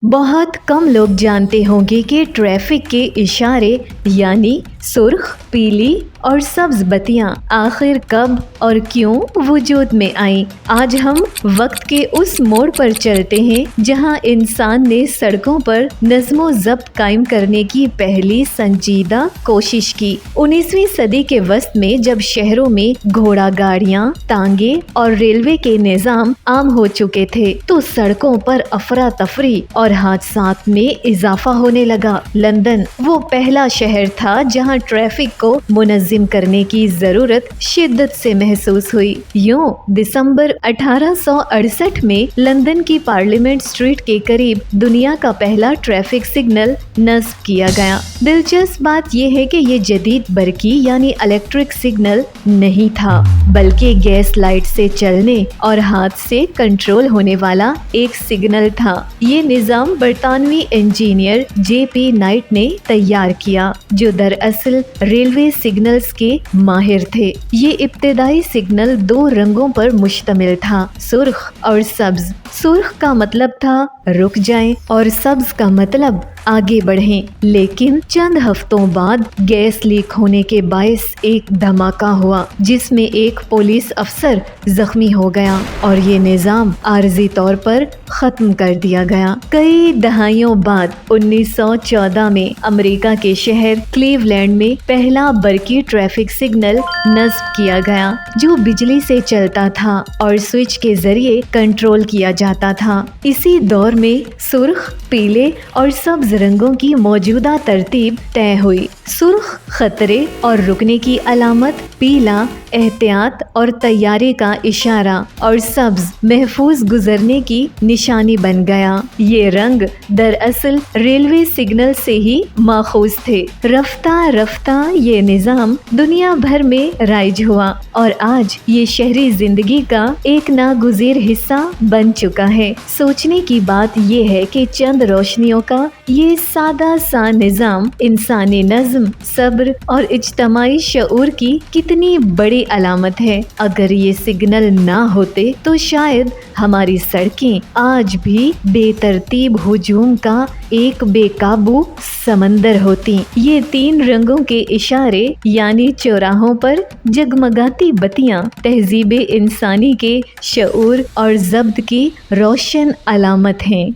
बहुत कम लोग जानते होंगे कि ट्रैफिक के इशारे यानी सुर्ख, पीली और सब्ज बत्तियां आखिर कब और क्यों वजूद में आईं। आज हम वक्त के उस मोड़ पर चलते हैं जहां इंसान ने सड़कों पर नज़्मो ज़ब्त कायम करने की पहली संजीदा कोशिश की। 19वीं सदी के वस्त में जब शहरों में घोड़ा गाड़ियां, तांगे और रेलवे के निज़ाम आम हो चुके थे तो सड़कों पर अफरा तफरी और हादसात में इजाफा होने लगा। लंदन वो पहला शहर था जहां ट्रैफिक को मुनज़्ज़म करने की जरूरत शिद्दत से महसूस हुई। यूं दिसंबर 1868 में लंदन की पार्लियामेंट स्ट्रीट के करीब दुनिया का पहला ट्रैफिक सिग्नल नस्ब किया गया। दिलचस्प बात यह है कि ये जदीद बरकी यानी इलेक्ट्रिक सिग्नल नहीं था, बल्कि गैस लाइट से चलने और हाथ से कंट्रोल होने वाला एक सिग्नल था। ये निज़ाम बरतानवी इंजीनियर J.P. नाइट ने तैयार किया, जो दरअसल रेलवे सिग्नल्स के माहिर थे। ये इब्तिदाई सिग्नल दो रंगों पर मुश्तमिल था, सुर्ख और सब्ज। सुर्ख का मतलब था रुक जाएं और सब्ज का मतलब आगे बढ़ें। लेकिन चंद हफ्तों बाद गैस लीक होने के बायस एक धमाका हुआ जिसमें एक पुलिस अफसर जख्मी हो गया और ये निज़ाम आर्जी तौर पर खत्म कर दिया गया। कई दहाइयों बाद 1914 में अमेरिका के शहर क्लीवलैंड में पहला बरकी ट्रैफिक सिग्नल नस्ब किया गया, जो बिजली से चलता था और स्विच के जरिए कंट्रोल किया जाता था। इसी दौर में सुर्ख, पीले और सब्ज रंगों की मौजूदा तरतीब तय हुई। सुर्ख खतरे और रुकने की अलामत, पीला एहतियात और तैयारी का इशारा और सब्ज महफूज गुजरने की निशानी बन गया। ये रंग दरअसल रेलवे सिग्नल से ही माखूज थे। रफ्ता रफ्ता ये निज़ाम दुनिया भर में राइज हुआ और आज ये शहरी जिंदगी का एक नागुज़ीर हिस्सा बन चुका है। सोचने की बात ये है कि चंद रोशनियों का ये सादा सा निज़ाम इंसानी नज़्म, सब्र और इज्तमाई शऊर की कितनी बड़ी अलामत है। अगर ये सिग्नल ना होते तो शायद हमारी सड़कें आज भी बेतरतीब हुजूम का एक बेकाबू समंदर होती। ये तीन रंगों के इशारे यानी चौराहों पर जगमगाती बत्तियां तहजीब इंसानी के शऊर और ज़ब्त की रोशन अलामत हैं।